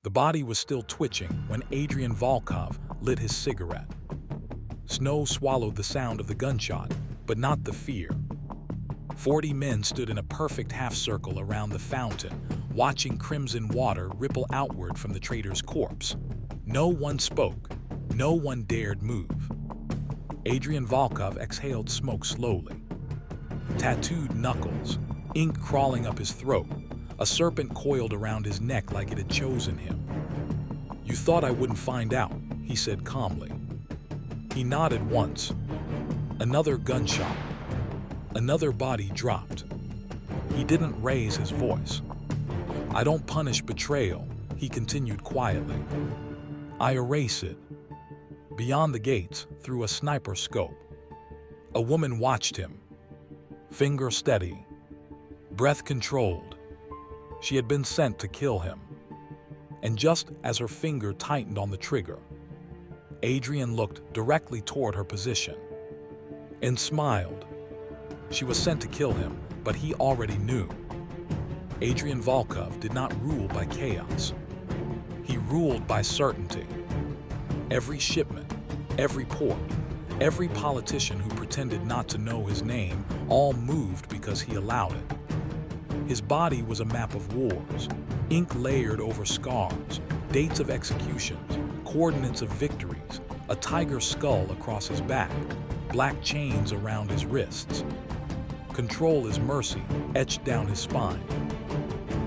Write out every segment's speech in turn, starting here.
The body was still twitching when Adrian Volkov lit his cigarette. Snow swallowed the sound of the gunshot, but not the fear. 40 men stood in a perfect half-circle around the fountain, watching crimson water ripple outward from the traitor's corpse. No one spoke. No one dared move. Adrian Volkov exhaled smoke slowly. Tattooed knuckles, ink crawling up his throat, a serpent coiled around his neck like it had chosen him. "You thought I wouldn't find out," he said calmly. He nodded once. Another gunshot. Another body dropped. He didn't raise his voice. "I don't punish betrayal," he continued quietly. "I erase it." Beyond the gates, through a sniper scope, a woman watched him. Finger steady, breath controlled. She had been sent to kill him. And just as her finger tightened on the trigger, Adrian looked directly toward her position and smiled. She was sent to kill him, but he already knew. Adrian Volkov did not rule by chaos. He ruled by certainty. Every shipment, every port, every politician who pretended not to know his name all moved because he allowed it. His body was a map of wars, ink layered over scars, dates of executions, coordinates of victories, a tiger skull across his back, black chains around his wrists. Control is mercy, etched down his spine.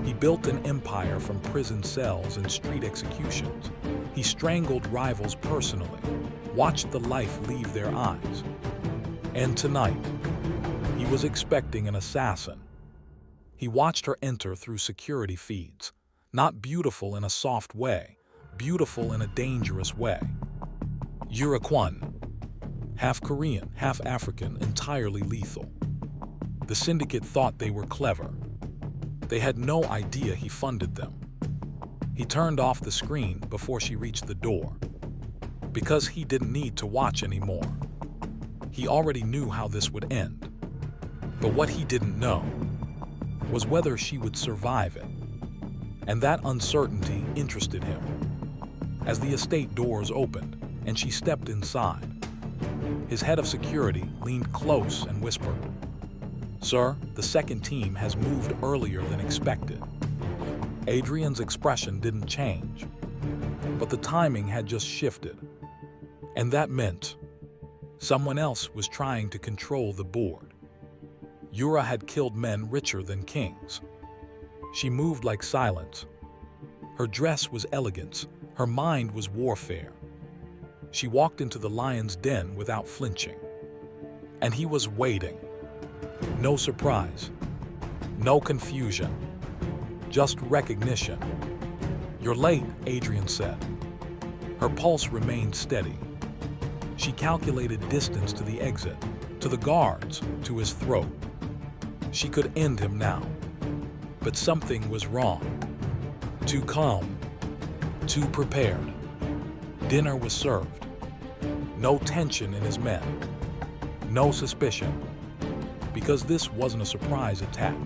He built an empire from prison cells and street executions. He strangled rivals personally, watched the life leave their eyes. And tonight, he was expecting an assassin. He watched her enter through security feeds, not beautiful in a soft way, beautiful in a dangerous way. Uruguayan, half Korean, half African, entirely lethal. The syndicate thought they were clever. They had no idea he funded them. He turned off the screen before she reached the door, because he didn't need to watch anymore. He already knew how this would end. But what he didn't know was whether she would survive it. And that uncertainty interested him. As the estate doors opened and she stepped inside, his head of security leaned close and whispered, "Sir, the second team has moved earlier than expected." Adrian's expression didn't change, but the timing had just shifted. And that meant someone else was trying to control the board. Yura had killed men richer than kings. She moved like silence. Her dress was elegance, her mind was warfare. She walked into the lion's den without flinching. And he was waiting. No surprise, no confusion, just recognition. "You're late," Adrian said. Her pulse remained steady. She calculated distance to the exit, to the guards, to his throat. She could end him now. But something was wrong. Too calm, too prepared. Dinner was served. No tension in his men. No suspicion. Because this wasn't a surprise attack.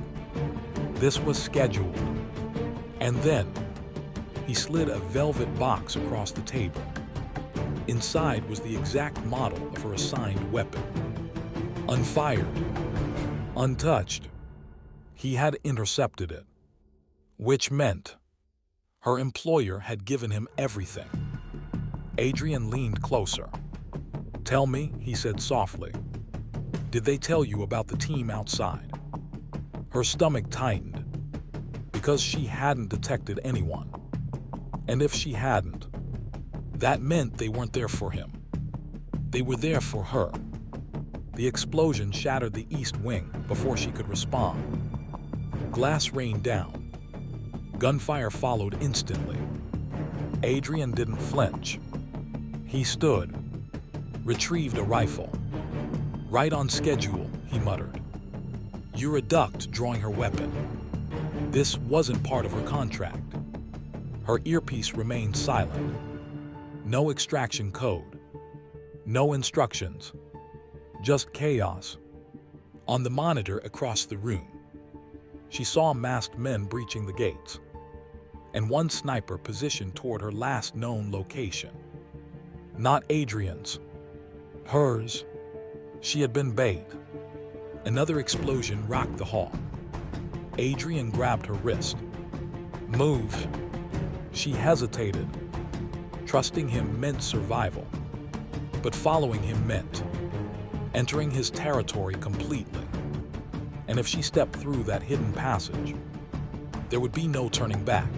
This was scheduled. And then, he slid a velvet box across the table. Inside was the exact model of her assigned weapon. Unfired. Untouched. He had intercepted it. Which meant her employer had given him everything. Adrian leaned closer. "Tell me," he said softly. "Did they tell you about the team outside?" Her stomach tightened, because she hadn't detected anyone. And if she hadn't, that meant they weren't there for him. They were there for her. The explosion shattered the east wing before she could respond. Glass rained down. Gunfire followed instantly. Adrian didn't flinch. He stood, retrieved a rifle. "Right on schedule," he muttered. Yura ducked, drawing her weapon. This wasn't part of her contract. Her earpiece remained silent. No extraction code. No instructions. Just chaos. On the monitor across the room, she saw masked men breaching the gates. and one sniper positioned toward her last known location. Not Adrian's. Hers. She had been bait. Another explosion rocked the hall. Adrian grabbed her wrist. Move. She hesitated. Trusting him meant survival, but following him meant entering his territory completely. And if she stepped through that hidden passage, there would be no turning back.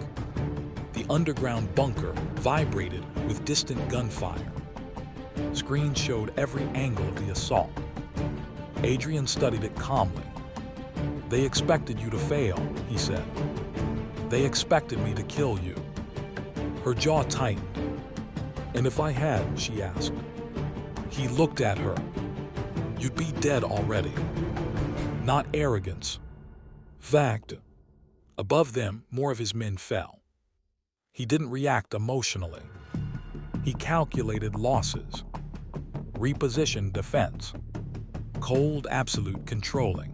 The underground bunker vibrated with distant gunfire. Screens showed every angle of the assault. Adrian studied it calmly. They expected you to fail, he said. They expected me to kill you. Her jaw tightened. And if I had, she asked. He looked at her. You'd be dead already. Not arrogance. Fact. Above them, more of his men fell. He didn't react emotionally. He calculated losses. Repositioned defense. Cold, absolute controlling.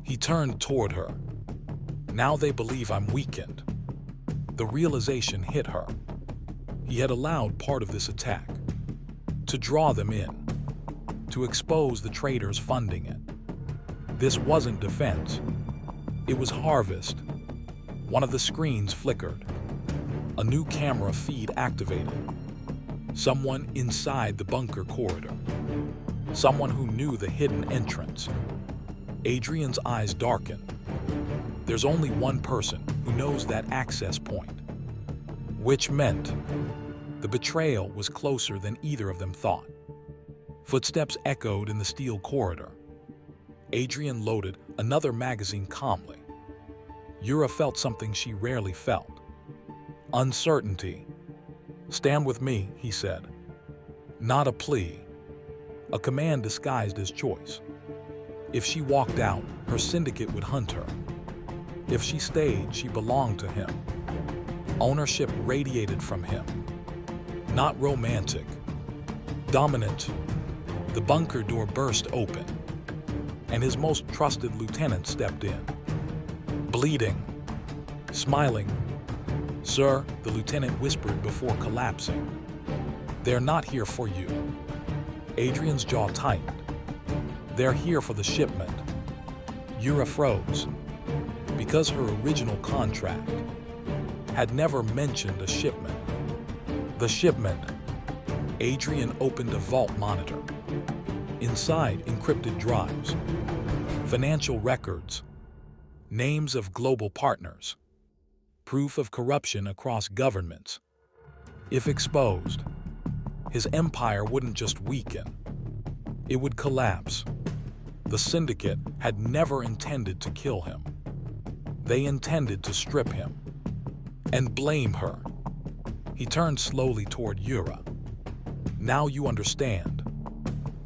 He turned toward her. Now they believe I'm weakened. The realization hit her. He had allowed part of this attack to draw them in, to expose the traitors funding it. This wasn't defense. It was harvest. One of the screens flickered. A new camera feed activated. Someone inside the bunker corridor. Someone who knew the hidden entrance. Adrian's eyes darkened. There's only one person who knows that access point. Which meant the betrayal was closer than either of them thought. Footsteps echoed in the steel corridor. Adrian loaded another magazine calmly. Yura felt something she rarely felt. Uncertainty. Stand with me, he said. Not a plea. A command disguised as choice. If she walked out, her syndicate would hunt her. If she stayed, she belonged to him. Ownership radiated from him. Not romantic. Dominant. The bunker door burst open, and his most trusted lieutenant stepped in. Bleeding. Smiling. Sir, the lieutenant whispered before collapsing. They're not here for you. Adrian's jaw tightened. They're here for the shipment. Yura froze, because her original contract had never mentioned a shipment. The shipment. Adrian opened a vault monitor. Inside, encrypted drives, financial records, names of global partners, proof of corruption across governments. If exposed, his empire wouldn't just weaken, it would collapse. The syndicate had never intended to kill him. They intended to strip him and blame her. He turned slowly toward Yura. Now you understand.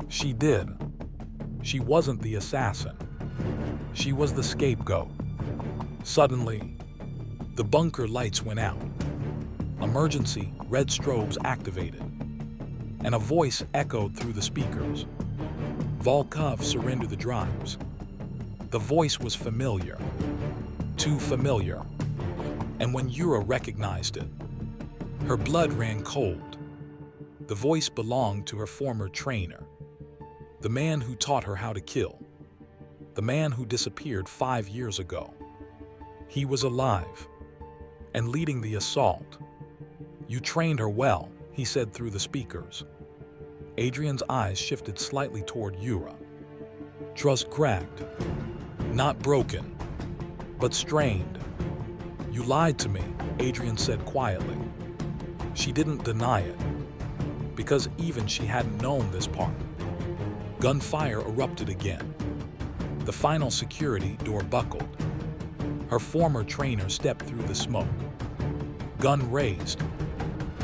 She did. She wasn't the assassin. She was the scapegoat. Suddenly, the bunker lights went out. Emergency red strobes activated, and a voice echoed through the speakers. Volkov, surrender the drives. The voice was familiar. Too familiar. And when Yura recognized it, her blood ran cold. The voice belonged to her former trainer, the man who taught her how to kill, the man who disappeared 5 years ago. He was alive and leading the assault. You trained her well, he said through the speakers. Adrian's eyes shifted slightly toward Yura. Trust cracked, not broken, but strained. You lied to me, Adrian said quietly. She didn't deny it, because even she hadn't known this part. Gunfire erupted again. The final security door buckled. Her former trainer stepped through the smoke. Gun raised,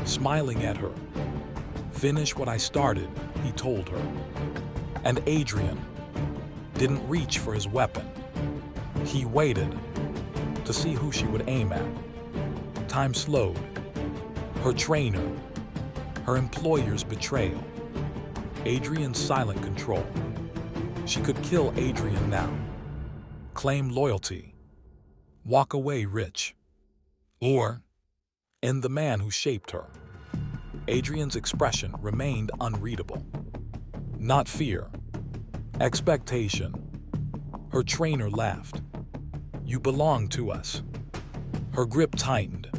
smiling at her. Finish what I started, he told her. And Adrian didn't reach for his weapon. He waited to see who she would aim at. Time slowed. Her trainer, her employer's betrayal, Adrian's silent control. She could kill Adrian now, claim loyalty, walk away rich. Or in the man who shaped her. Adrian's expression remained unreadable. Not fear. Expectation. Her trainer laughed. You belong to us. Her grip tightened.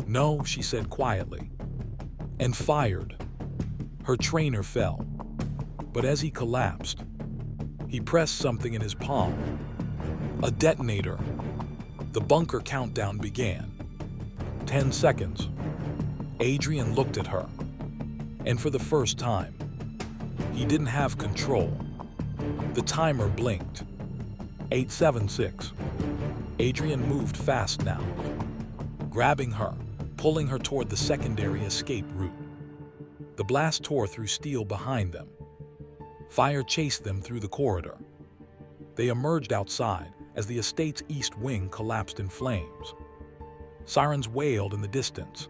No, she said quietly. And fired. Her trainer fell. But as he collapsed, he pressed something in his palm. A detonator. The bunker countdown began. 10 seconds. Adrian looked at her. And for the first time, he didn't have control. The timer blinked. 876. Adrian moved fast now, grabbing her, pulling her toward the secondary escape route. The blast tore through steel behind them. Fire chased them through the corridor. They emerged outside as the estate's east wing collapsed in flames. Sirens wailed in the distance.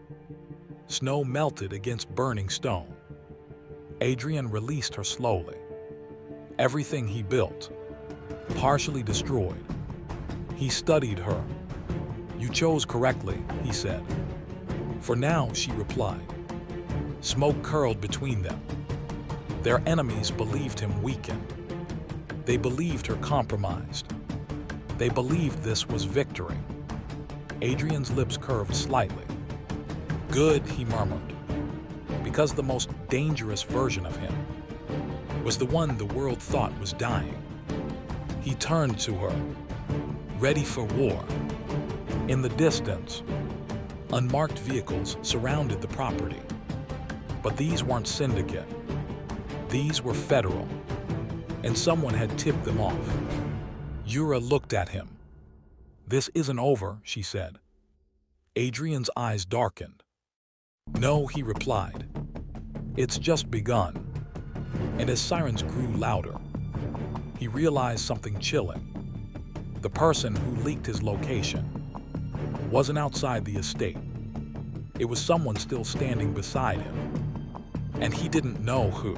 Snow melted against burning stone. Adrian released her slowly. Everything he built, partially destroyed. He studied her. You chose correctly, he said. For now, she replied. Smoke curled between them. Their enemies believed him weakened. They believed her compromised. They believed this was victory. Adrian's lips curved slightly. Good, he murmured, because the most dangerous version of him was the one the world thought was dying. He turned to her, ready for war. In the distance, unmarked vehicles surrounded the property. But these weren't syndicate. These were federal, and someone had tipped them off. Yura looked at him. This isn't over, she said. Adrian's eyes darkened. No, he replied. It's just begun. And as sirens grew louder, he realized something chilling. The person who leaked his location wasn't outside the estate. It was someone still standing beside him. And he didn't know who.